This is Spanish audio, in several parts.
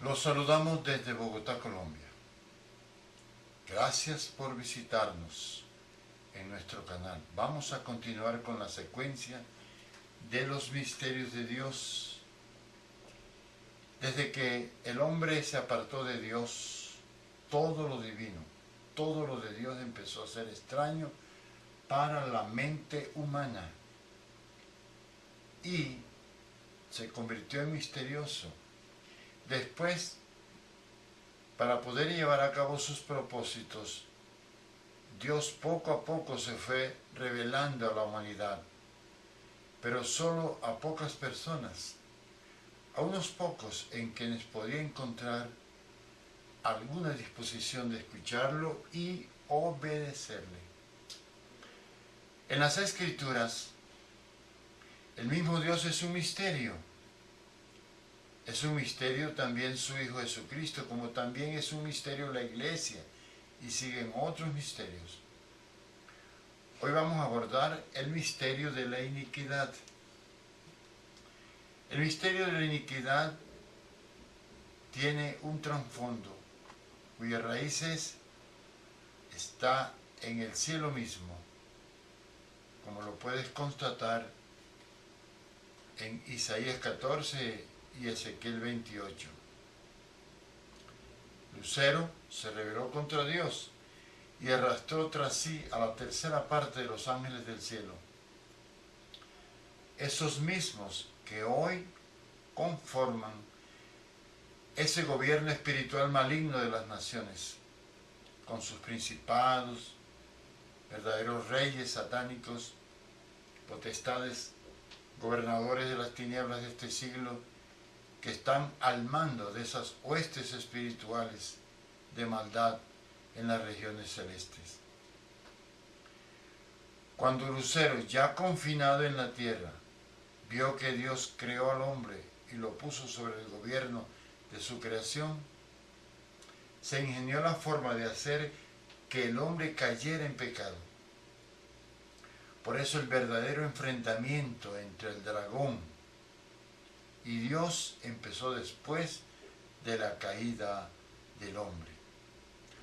Los saludamos desde Bogotá, Colombia. Gracias por visitarnos en nuestro canal. Vamos a continuar con la secuencia de los misterios de Dios. Desde que el hombre se apartó de Dios, todo lo divino, todo lo de Dios empezó a ser extraño para la mente humana y se convirtió en misterioso. Después, para poder llevar a cabo sus propósitos, Dios poco a poco se fue revelando a la humanidad, pero solo a pocas personas, a unos pocos en quienes podía encontrar alguna disposición de escucharlo y obedecerle. En las Escrituras, el mismo Dios es un misterio. Es un misterio también su Hijo Jesucristo, como también es un misterio la Iglesia, y siguen otros misterios. Hoy vamos a abordar el misterio de la iniquidad. El misterio de la iniquidad tiene un trasfondo cuyas raíces está en el cielo mismo, como lo puedes constatar en Isaías 14 y Ezequiel 28. Lucero se rebeló contra Dios y arrastró tras sí a la tercera parte de los ángeles del cielo. Esos mismos que hoy conforman ese gobierno espiritual maligno de las naciones, con sus principados, verdaderos reyes satánicos, potestades, gobernadores de las tinieblas de este siglo, que están al mando de esas huestes espirituales de maldad en las regiones celestes. Cuando Lucero, ya confinado en la tierra, vio que Dios creó al hombre y lo puso sobre el gobierno de su creación, se ingenió la forma de hacer que el hombre cayera en pecado. Por eso el verdadero enfrentamiento entre el dragón y Dios empezó después de la caída del hombre.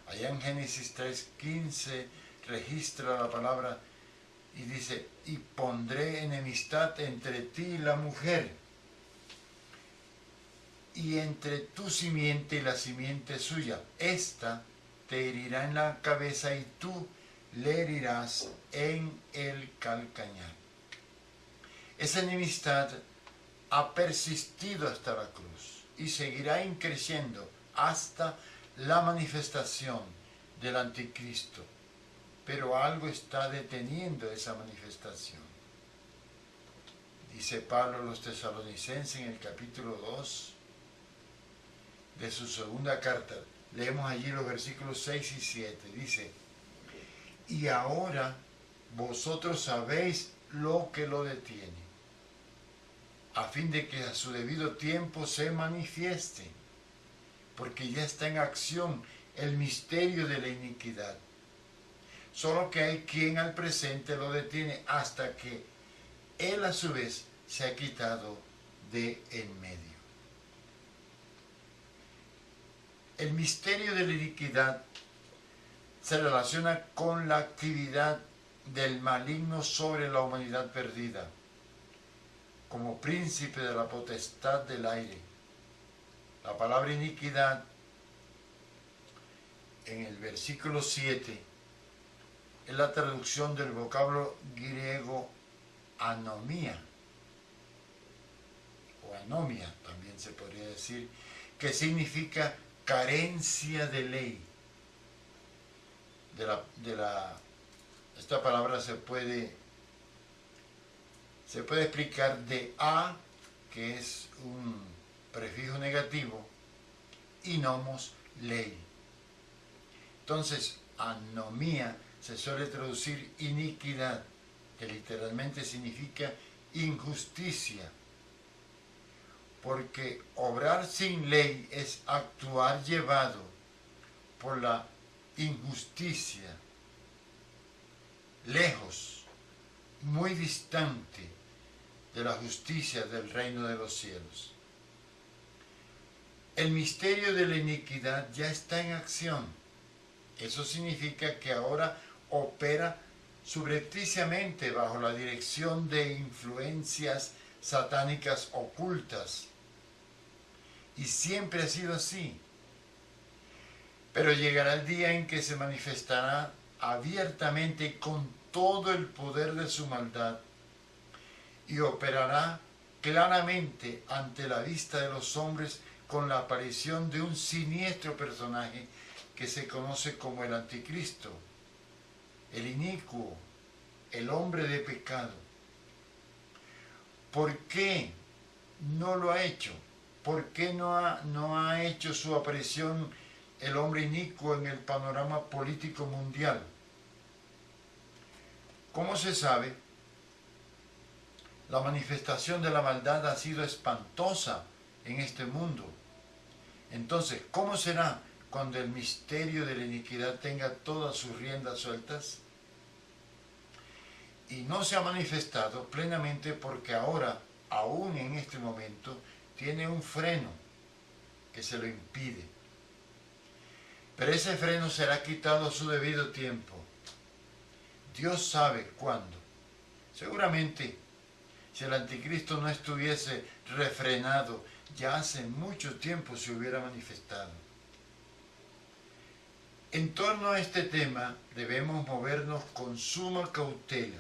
Allá en Génesis 3:15 registra la palabra y dice: y pondré enemistad entre ti y la mujer, y entre tu simiente y la simiente suya. Esta te herirá en la cabeza y tú le herirás en el calcañar. Esa enemistad ha persistido hasta la cruz y seguirá creciendo hasta la manifestación del anticristo. Pero algo está deteniendo esa manifestación. Dice Pablo a los tesalonicenses en el capítulo 2 de su segunda carta. Leemos allí los versículos 6 y 7. Dice: y ahora vosotros sabéis lo que lo detiene, a fin de que a su debido tiempo se manifieste, porque ya está en acción el misterio de la iniquidad. Solo que hay quien al presente lo detiene hasta que él a su vez se ha quitado de en medio. El misterio de la iniquidad se relaciona con la actividad del maligno sobre la humanidad perdida, como príncipe de la potestad del aire. La palabra iniquidad en el versículo 7 es la traducción del vocablo griego anomía, o anomia también se podría decir, que significa carencia de ley. Esta palabra se puede explicar de a, que es un prefijo negativo, y nomos, ley. Entonces, anomía se suele traducir iniquidad, que literalmente significa injusticia, porque obrar sin ley es actuar llevado por la injusticia, lejos, muy distante de la justicia del reino de los cielos. El misterio de la iniquidad ya está en acción. Eso significa que ahora opera subrepticiamente bajo la dirección de influencias satánicas ocultas. Y siempre ha sido así. Pero llegará el día en que se manifestará abiertamente y con todo el poder de su maldad y operará claramente ante la vista de los hombres con la aparición de un siniestro personaje que se conoce como el Anticristo, el inicuo, el hombre de pecado. ¿Por qué no lo ha hecho? ¿Por qué no ha hecho su aparición el hombre inicuo en el panorama político mundial? ¿Cómo se sabe? La manifestación de la maldad ha sido espantosa en este mundo. Entonces, ¿cómo será cuando el misterio de la iniquidad tenga todas sus riendas sueltas? Y no se ha manifestado plenamente porque ahora, aún en este momento, tiene un freno que se lo impide. Pero ese freno será quitado a su debido tiempo. Dios sabe cuándo. Seguramente, si el anticristo no estuviese refrenado, ya hace mucho tiempo se hubiera manifestado. En torno a este tema debemos movernos con suma cautela,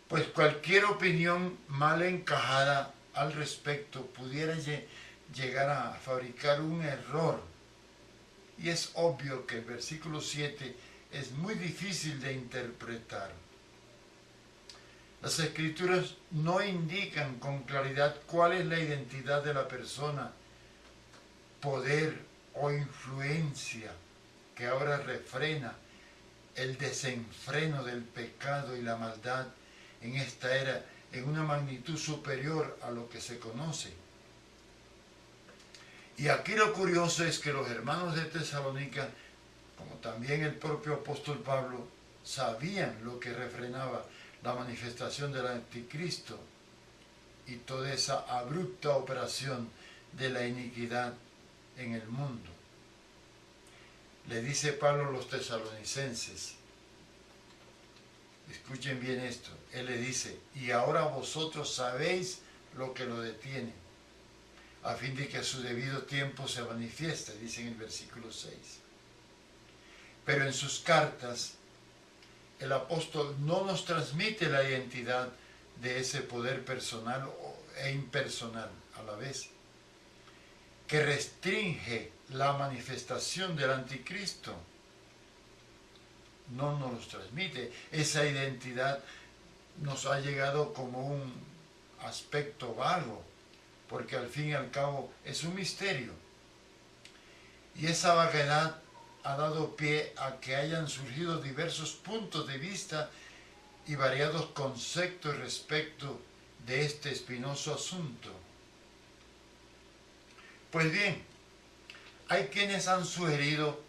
pues cualquier opinión mal encajada al respecto pudiera llegar a fabricar un error. Y es obvio que el versículo 7 es muy difícil de interpretar. Las Escrituras no indican con claridad cuál es la identidad de la persona, poder o influencia que ahora refrena el desenfreno del pecado y la maldad en esta era en una magnitud superior a lo que se conoce. Y aquí lo curioso es que los hermanos de Tesalónica, como también el propio apóstol Pablo, sabían lo que refrenaba la manifestación del anticristo y toda esa abrupta operación de la iniquidad en el mundo. Le dice Pablo a los tesalonicenses, escuchen bien esto, él le dice, y ahora vosotros sabéis lo que lo detiene, a fin de que a su debido tiempo se manifieste, dice en el versículo 6. Pero en sus cartas, el apóstol no nos transmite la identidad de ese poder personal e impersonal a la vez, que restringe la manifestación del anticristo. No nos los transmite. Esa identidad nos ha llegado como un aspecto vago, porque al fin y al cabo es un misterio. Y esa vaguedad ha dado pie a que hayan surgido diversos puntos de vista y variados conceptos respecto de este espinoso asunto. Pues bien, hay quienes han sugerido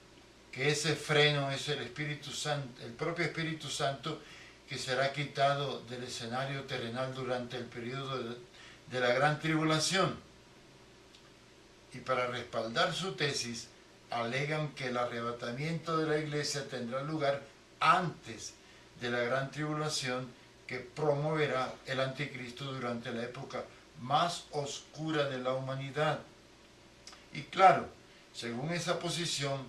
que ese freno es el Espíritu Santo, el propio Espíritu Santo, que será quitado del escenario terrenal durante el periodo de la gran tribulación. Y para respaldar su tesis, alegan que el arrebatamiento de la iglesia tendrá lugar antes de la gran tribulación que promoverá el anticristo durante la época más oscura de la humanidad. Y claro, según esa posición,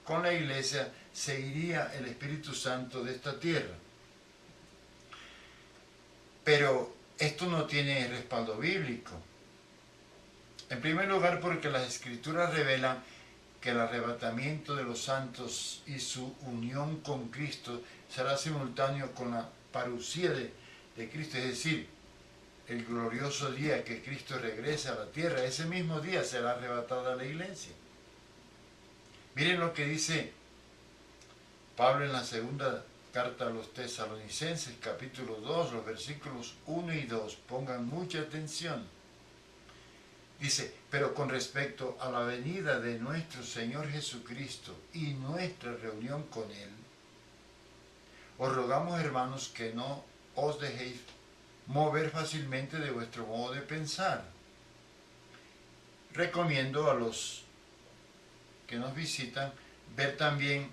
con la iglesia se iría el Espíritu Santo de esta tierra. Pero esto no tiene respaldo bíblico. En primer lugar, porque las Escrituras revelan que el arrebatamiento de los santos y su unión con Cristo será simultáneo con la parucía de Cristo, es decir, el glorioso día que Cristo regrese a la tierra. Ese mismo día será arrebatada la iglesia. Miren lo que dice Pablo en la segunda carta a los Tesalonicenses, capítulo 2, los versículos 1 y 2. Pongan mucha atención. Dice, pero con respecto a la venida de nuestro Señor Jesucristo y nuestra reunión con Él, os rogamos, hermanos, que no os dejéis mover fácilmente de vuestro modo de pensar. recomiendo a los que nos visitan ver también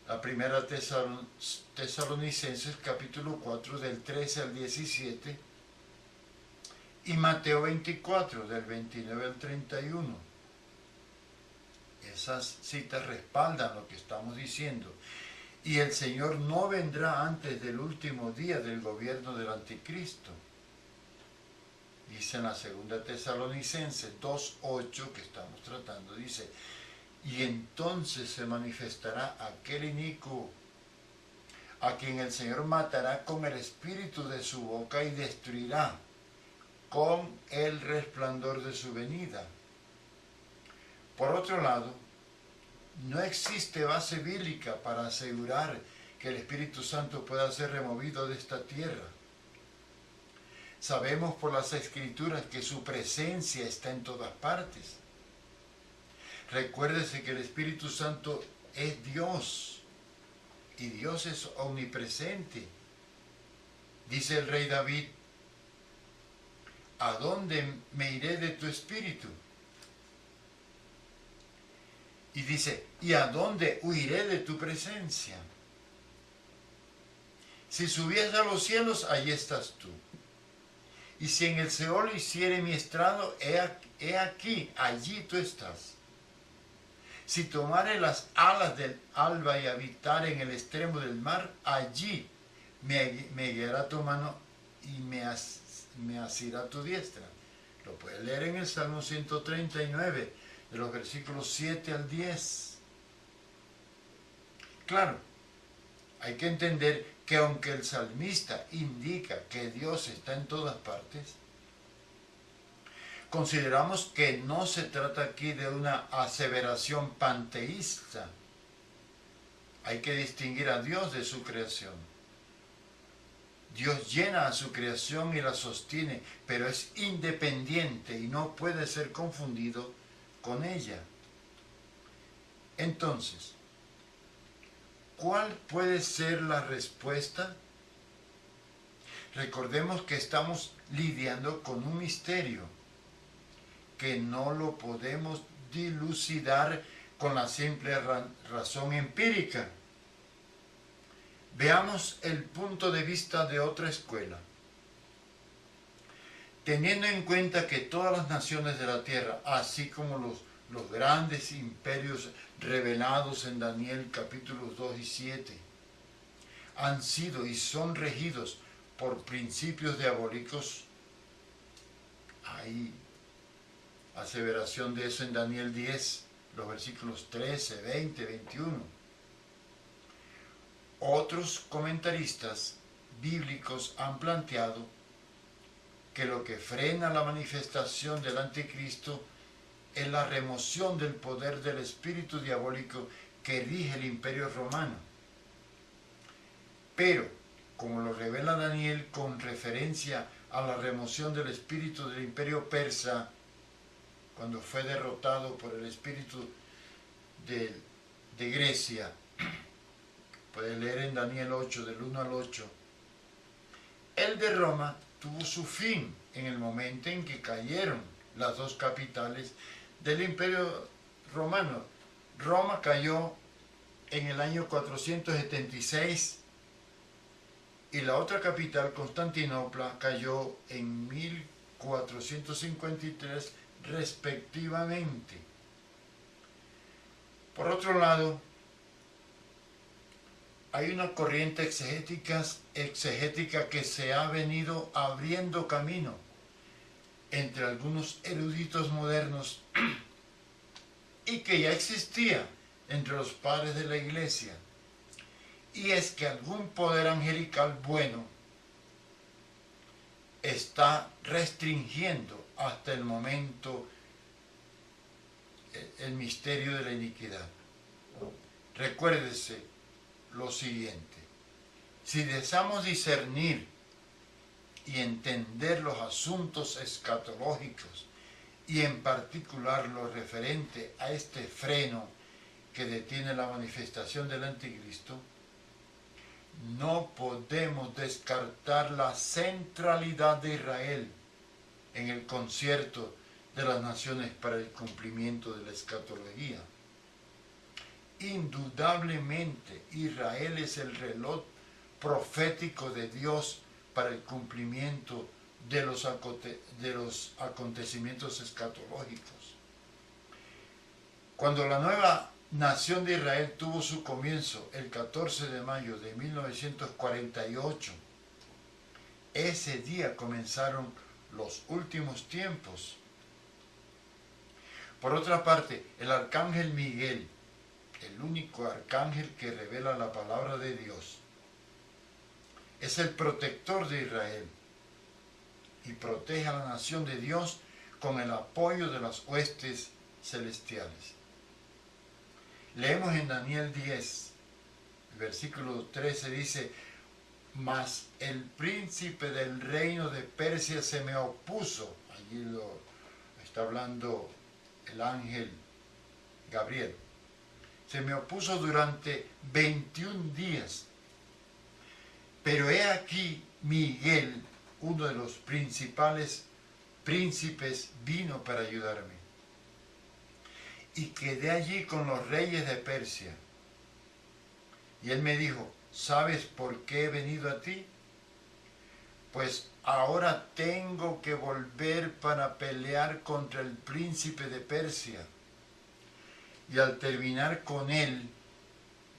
la primera Tesalonicenses capítulo 4 del 13 al 17 y Mateo 24 del 29 al 31. Esas citas respaldan lo que estamos diciendo. Y el Señor no vendrá antes del último día del gobierno del anticristo. Dice en la segunda Tesalonicenses 2:8 que estamos tratando, dice: y entonces se manifestará aquel inicuo, a quien el Señor matará con el espíritu de su boca y destruirá con el resplandor de su venida. Por otro lado, no existe base bíblica para asegurar que el Espíritu Santo pueda ser removido de esta tierra. Sabemos por las Escrituras que su presencia está en todas partes. Recuérdese que el Espíritu Santo es Dios y Dios es omnipresente. Dice el rey David: ¿a dónde me iré de tu espíritu? Y dice: ¿y a dónde huiré de tu presencia? Si subiese a los cielos, allí estás tú. Y si en el Seol hiciere mi estrado, he aquí, allí tú estás. Si tomare las alas del alba y habitare en el extremo del mar, allí me guiará tu mano y me asirá tu diestra. Lo puedes leer en el Salmo 139, de los versículos 7 al 10. Claro, hay que entender que aunque el salmista indica que Dios está en todas partes, consideramos que no se trata aquí de una aseveración panteísta. Hay que distinguir a Dios de su creación. Dios llena a su creación y la sostiene, pero es independiente y no puede ser confundido con ella. Entonces, ¿cuál puede ser la respuesta? Recordemos que estamos lidiando con un misterio que no lo podemos dilucidar con la simple razón empírica. Veamos el punto de vista de otra escuela. Teniendo en cuenta que todas las naciones de la tierra, así como los grandes imperios revelados en Daniel capítulos 2 y 7, han sido y son regidos por principios diabólicos, hay aseveración de eso en Daniel 10, los versículos 13, 20, 21. Otros comentaristas bíblicos han planteado que lo que frena la manifestación del anticristo es la remoción del poder del espíritu diabólico que rige el imperio romano. Pero, como lo revela Daniel con referencia a la remoción del espíritu del imperio persa, cuando fue derrotado por el espíritu de Grecia, puede leer en Daniel 8, del 1 al 8, el de Roma tuvo su fin en el momento en que cayeron las dos capitales del imperio romano. Roma cayó en el año 476 y la otra capital, Constantinopla, cayó en 1453 respectivamente. Por otro lado, hay una corriente exegética que se ha venido abriendo camino entre algunos eruditos modernos y que ya existía entre los padres de la Iglesia, y es que algún poder angelical bueno está restringiendo hasta el momento el misterio de la iniquidad. Recuérdese lo siguiente: si deseamos discernir y entender los asuntos escatológicos y en particular lo referente a este freno que detiene la manifestación del anticristo, no podemos descartar la centralidad de Israel en el concierto de las naciones para el cumplimiento de la escatología. Indudablemente, Israel es el reloj profético de Dios para el cumplimiento de los acontecimientos escatológicos. Cuando la nueva nación de Israel tuvo su comienzo el 14 de mayo de 1948, ese día comenzaron los últimos tiempos. Por otra parte, el arcángel Miguel, el único arcángel que revela la palabra de Dios, es el protector de Israel y protege a la nación de Dios con el apoyo de las huestes celestiales. Leemos en Daniel 10, versículo 13, dice: mas el príncipe del reino de Persia se me opuso. Allí lo está hablando el ángel Gabriel. Se me opuso durante 21 días. Pero he aquí Miguel, uno de los principales príncipes, vino para ayudarme. Y quedé allí con los reyes de Persia. Y él me dijo: ¿sabes por qué he venido a ti? Pues ahora tengo que volver para pelear contra el príncipe de Persia. Y al terminar con él,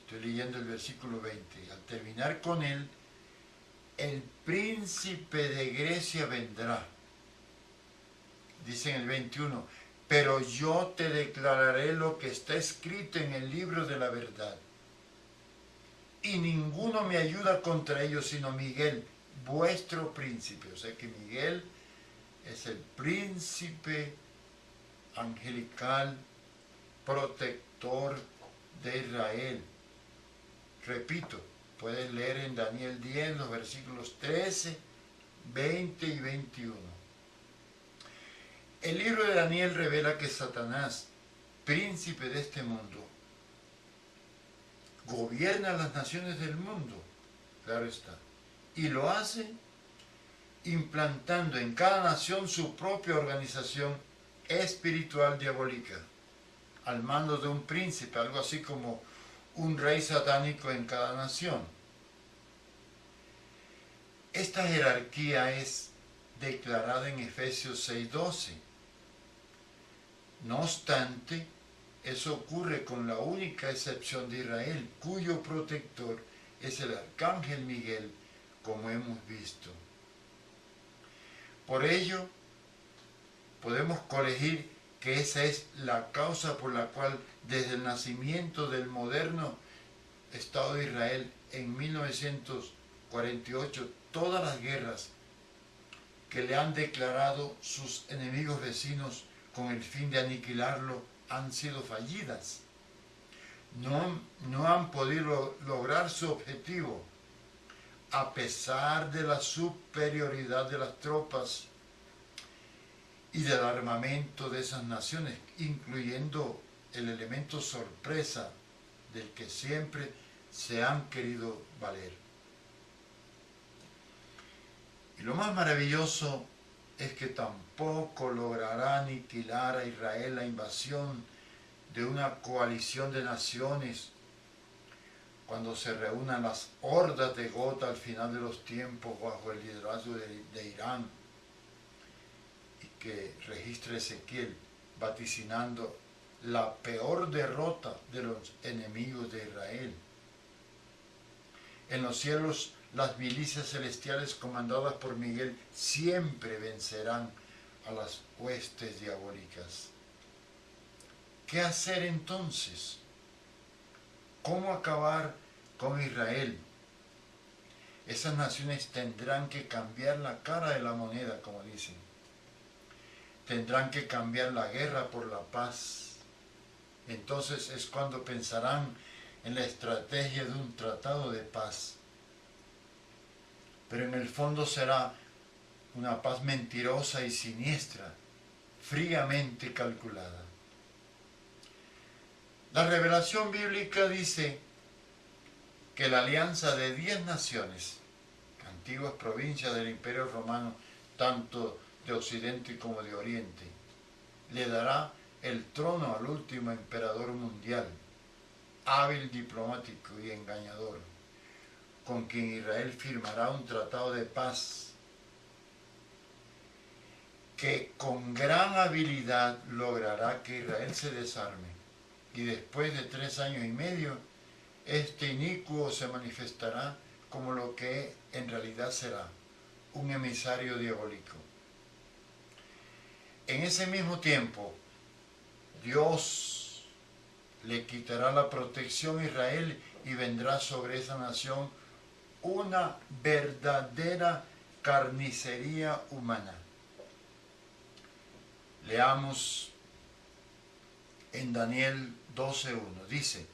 estoy leyendo el versículo 20, al terminar con él, el príncipe de Grecia vendrá. Dice en el 21, pero yo te declararé lo que está escrito en el libro de la verdad. Y ninguno me ayuda contra ellos, sino Miguel, vuestro príncipe. O sea que Miguel es el príncipe angelical, protector de Israel. Repito, puedes leer en Daniel 10, los versículos 13, 20 y 21. El libro de Daniel revela que Satanás, príncipe de este mundo, gobierna las naciones del mundo, claro está, y lo hace implantando en cada nación su propia organización espiritual diabólica, al mando de un príncipe, algo así como un rey satánico en cada nación. Esta jerarquía es declarada en Efesios 6:12. No obstante, eso ocurre con la única excepción de Israel, cuyo protector es el arcángel Miguel, como hemos visto. Por ello, podemos colegir que esa es la causa por la cual desde el nacimiento del moderno Estado de Israel en 1948, todas las guerras que le han declarado sus enemigos vecinos con el fin de aniquilarlo han sido fallidas. No han podido lograr su objetivo a pesar de la superioridad de las tropas y del armamento de esas naciones, incluyendo el elemento sorpresa del que siempre se han querido valer. Y lo más maravilloso es que tampoco logrará aniquilar a Israel la invasión de una coalición de naciones cuando se reúnan las hordas de Gog al final de los tiempos bajo el liderazgo de Irán, y que registra Ezequiel vaticinando la peor derrota de los enemigos de Israel. En los cielos, las milicias celestiales comandadas por Miguel siempre vencerán a las huestes diabólicas. ¿Qué hacer entonces? ¿Cómo acabar con Israel? Esas naciones tendrán que cambiar la cara de la moneda, como dicen. Tendrán que cambiar la guerra por la paz. Entonces es cuando pensarán en la estrategia de un tratado de paz. Pero en el fondo será una paz mentirosa y siniestra, fríamente calculada. La revelación bíblica dice que la alianza de 10 naciones, antiguas provincias del Imperio Romano, tanto de Occidente como de Oriente, le dará el trono al último emperador mundial, hábil diplomático y engañador, con quien Israel firmará un tratado de paz que con gran habilidad logrará que Israel se desarme, y después de 3 años y medio, este inicuo se manifestará como lo que en realidad será, un emisario diabólico. En ese mismo tiempo, Dios le quitará la protección a Israel y vendrá sobre esa nación una verdadera carnicería humana. Leamos en Daniel 12:1. Dice: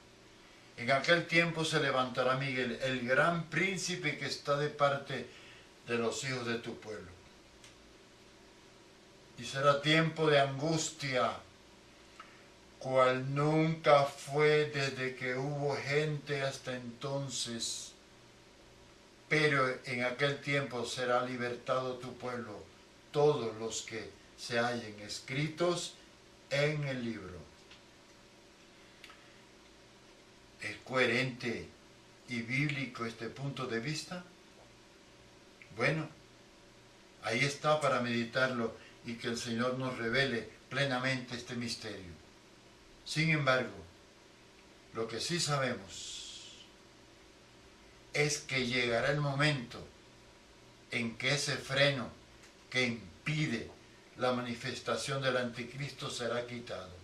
en aquel tiempo se levantará Miguel, el gran príncipe que está de parte de los hijos de tu pueblo. Y será tiempo de angustia, cual nunca fue desde que hubo gente hasta entonces. Pero en aquel tiempo será libertado tu pueblo, todos los que se hallen escritos en el libro. ¿Es coherente y bíblico este punto de vista? Bueno, ahí está para meditarlo y que el Señor nos revele plenamente este misterio. Sin embargo, lo que sí sabemos es que llegará el momento en que ese freno que impide la manifestación del anticristo será quitado.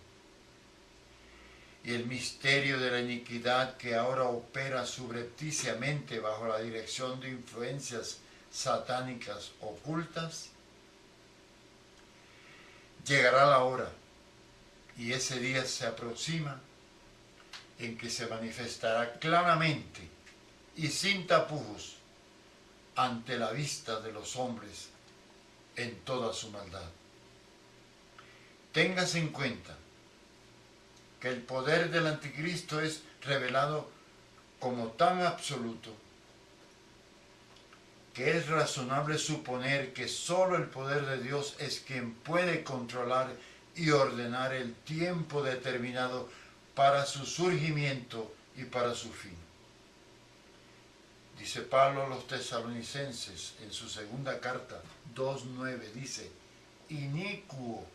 Y el misterio de la iniquidad que ahora opera subrepticiamente bajo la dirección de influencias satánicas ocultas, llegará la hora, y ese día se aproxima, en que se manifestará claramente y sin tapujos ante la vista de los hombres en toda su maldad. Téngase en cuenta que el poder del anticristo es revelado como tan absoluto que es razonable suponer que sólo el poder de Dios es quien puede controlar y ordenar el tiempo determinado para su surgimiento y para su fin. Dice Pablo a los tesalonicenses en su segunda carta 2:9, dice: inicuo,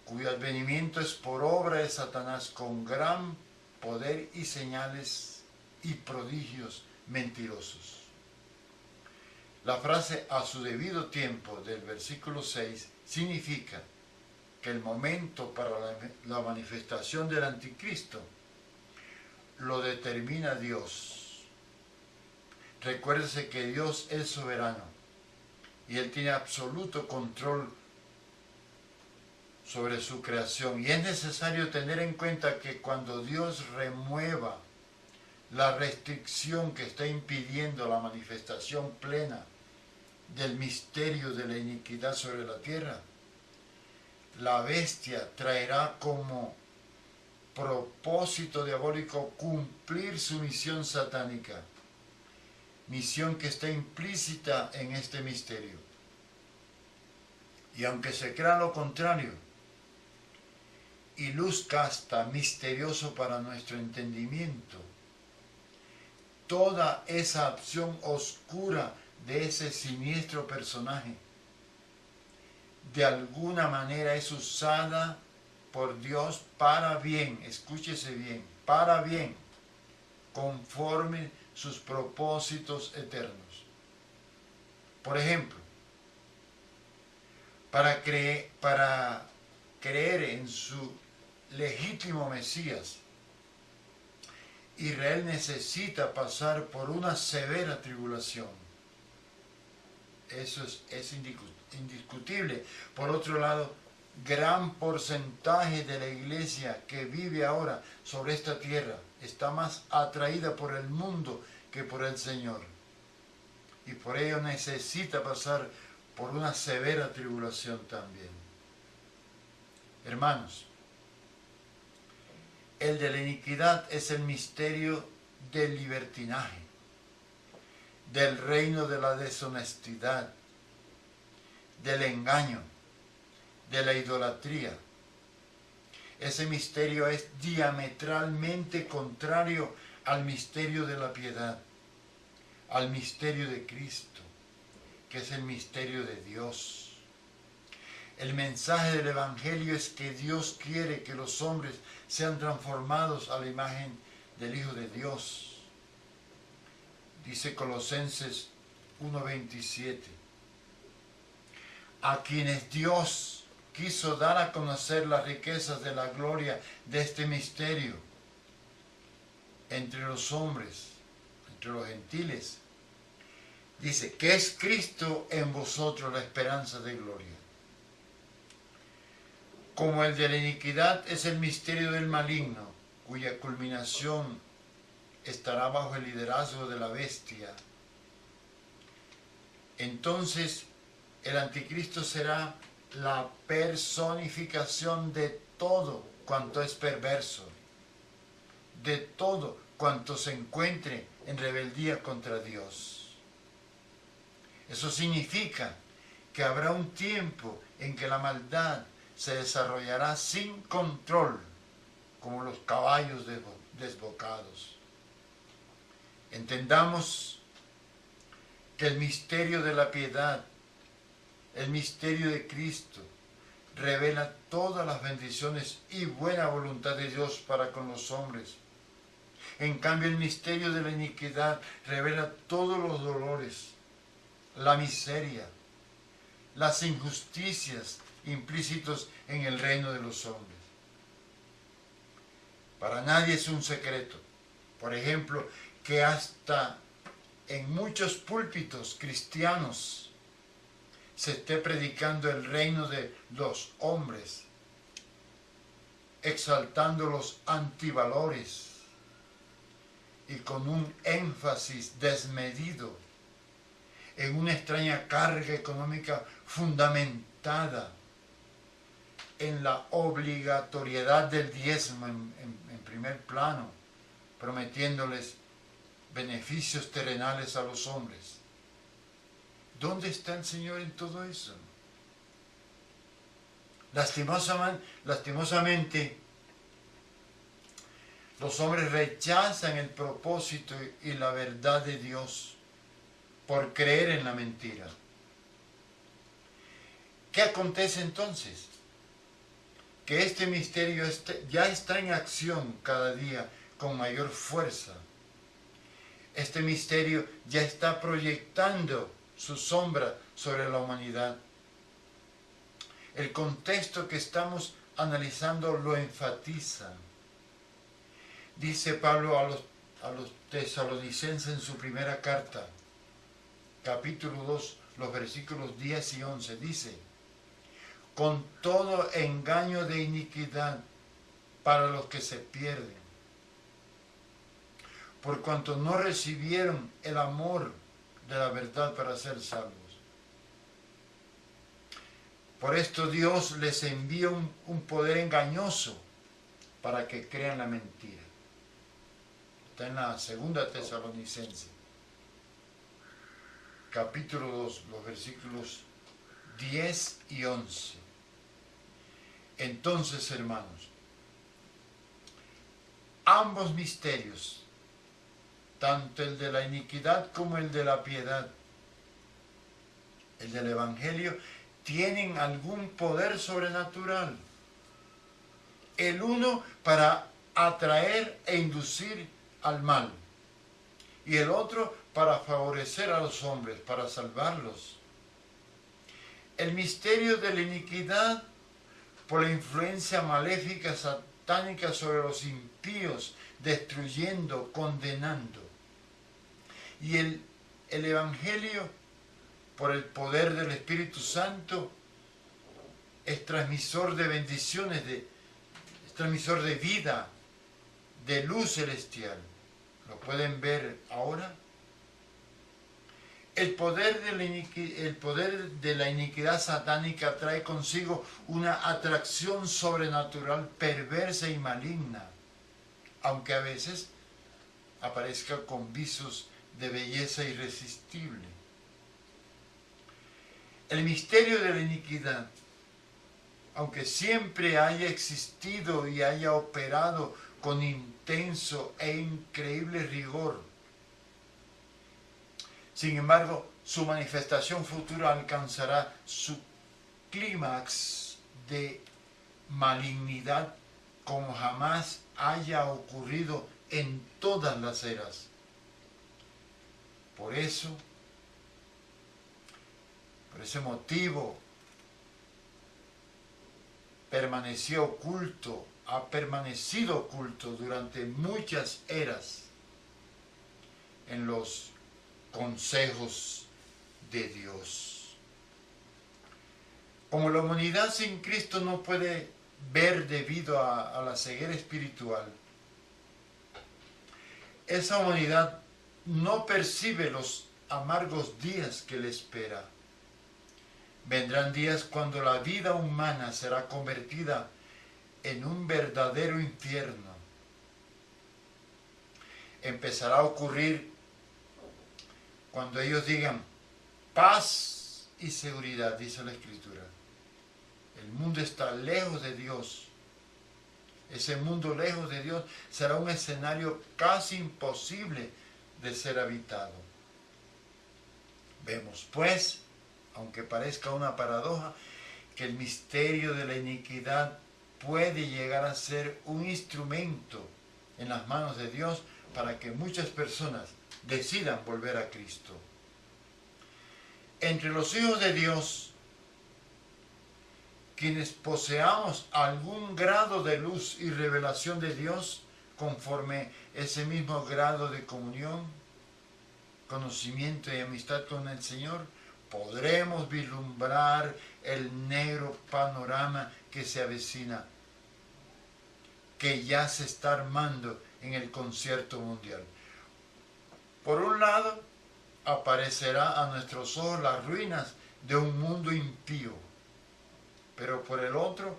cuyo advenimiento es por obra de Satanás con gran poder y señales y prodigios mentirosos. La frase "a su debido tiempo" del versículo 6 significa que el momento para la manifestación del anticristo lo determina Dios. Recuérdese que Dios es soberano y Él tiene absoluto control sobre su creación. Y es necesario tener en cuenta que cuando Dios remueva la restricción que está impidiendo la manifestación plena del misterio de la iniquidad sobre la tierra, la bestia traerá como propósito diabólico cumplir su misión satánica, misión que está implícita en este misterio. Y aunque se crea lo contrario y luzca hasta misterioso para nuestro entendimiento, toda esa acción oscura de ese siniestro personaje de alguna manera es usada por Dios para bien, escúchese bien, para bien, conforme sus propósitos eternos. Por ejemplo, para creer en su legítimo Mesías, Israel necesita pasar por una severa tribulación. Eso es indiscutible. Por otro lado, gran porcentaje de la iglesia que vive ahora sobre esta tierra está más atraída por el mundo que por el Señor. Y por ello necesita pasar por una severa tribulación también. Hermanos, el de la iniquidad es el misterio del libertinaje, del reino de la deshonestidad, del engaño, de la idolatría. Ese misterio es diametralmente contrario al misterio de la piedad, al misterio de Cristo, que es el misterio de Dios. El mensaje del Evangelio es que Dios quiere que los hombres sean transformados a la imagen del Hijo de Dios. Dice Colosenses 1:27. A quienes Dios quiso dar a conocer las riquezas de la gloria de este misterio entre los hombres, entre los gentiles. Dice que es Cristo en vosotros la esperanza de gloria. Como el de la iniquidad es el misterio del maligno, cuya culminación estará bajo el liderazgo de la bestia, entonces el anticristo será la personificación de todo cuanto es perverso, de todo cuanto se encuentre en rebeldía contra Dios. Eso significa que habrá un tiempo en que la maldad se desarrollará sin control, como los caballos desbocados. Entendamos que el misterio de la piedad, el misterio de Cristo, revela todas las bendiciones y buena voluntad de Dios para con los hombres. En cambio, el misterio de la iniquidad revela todos los dolores, la miseria, las injusticias implícitos en el reino de los hombres. Para nadie es un secreto, por ejemplo, que hasta en muchos púlpitos cristianos se esté predicando el reino de los hombres, exaltando los antivalores y con un énfasis desmedido en una extraña carga económica fundamentada en la obligatoriedad del diezmo en primer plano, prometiéndoles beneficios terrenales a los hombres. ¿Dónde está el Señor en todo eso? Lastimosamente, los hombres rechazan el propósito y la verdad de Dios por creer en la mentira. ¿Qué acontece entonces? Que este misterio ya está en acción cada día con mayor fuerza. Este misterio ya está proyectando su sombra sobre la humanidad. El contexto que estamos analizando lo enfatiza. Dice Pablo a los tesalonicenses en su primera carta, capítulo 2, los versículos 10 y 11, dice: con todo engaño de iniquidad para los que se pierden, por cuanto no recibieron el amor de la verdad para ser salvos. Por esto Dios les envía un poder engañoso para que crean la mentira. Está en la segunda Tesalonicense, capítulo 2, los versículos 10 y 11. Entonces, hermanos, ambos misterios, tanto el de la iniquidad como el de la piedad, el del Evangelio, tienen algún poder sobrenatural. El uno para atraer e inducir al mal, y el otro para favorecer a los hombres, para salvarlos. El misterio de la iniquidad, por la influencia maléfica satánica sobre los impíos, destruyendo, condenando. Y el Evangelio, por el poder del Espíritu Santo, es transmisor de bendiciones, es transmisor de vida, de luz celestial. ¿Lo pueden ver ahora? El poder de la iniquidad satánica trae consigo una atracción sobrenatural perversa y maligna, aunque a veces aparezca con visos de belleza irresistible. El misterio de la iniquidad aunque siempre haya existido y haya operado con intenso e increíble rigor, sin embargo, su manifestación futura alcanzará su clímax de malignidad como jamás haya ocurrido en todas las eras. Por ese motivo, ha permanecido oculto durante muchas eras en los consejos de Dios. Como la humanidad sin Cristo no puede ver debido a la ceguera espiritual, esa humanidad no percibe los amargos días que le espera. Vendrán días cuando la vida humana será convertida en un verdadero infierno. Empezará a ocurrir cuando ellos digan paz y seguridad, dice la Escritura. El mundo está lejos de Dios. Ese mundo lejos de Dios será un escenario casi imposible de ser habitado. Vemos, pues, aunque parezca una paradoja, que el misterio de la iniquidad puede llegar a ser un instrumento en las manos de Dios para que muchas personas decidan volver a Cristo. Entre los hijos de Dios, quienes poseamos algún grado de luz y revelación de Dios, conforme ese mismo grado de comunión, conocimiento y amistad con el Señor, podremos vislumbrar el negro panorama que se avecina, que ya se está armando en el concierto mundial. Por un lado, aparecerá a nuestros ojos las ruinas de un mundo impío, pero por el otro,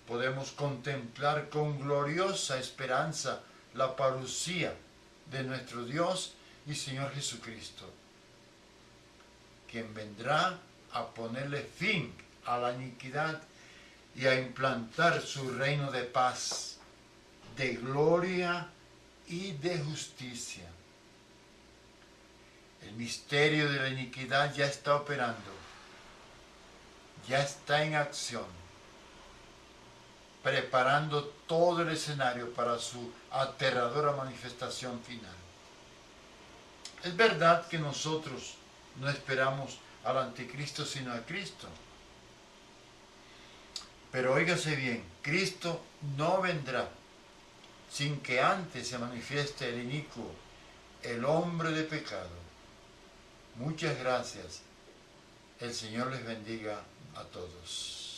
podemos contemplar con gloriosa esperanza la parucía de nuestro Dios y Señor Jesucristo, quien vendrá a ponerle fin a la iniquidad y a implantar su reino de paz, de gloria y de justicia. El misterio de la iniquidad ya está operando, ya está en acción, preparando todo el escenario para su aterradora manifestación final. Es verdad que nosotros no esperamos al anticristo sino a Cristo. Pero óigase bien, Cristo no vendrá sin que antes se manifieste el inicuo, el hombre de pecado. Muchas gracias. El Señor les bendiga a todos.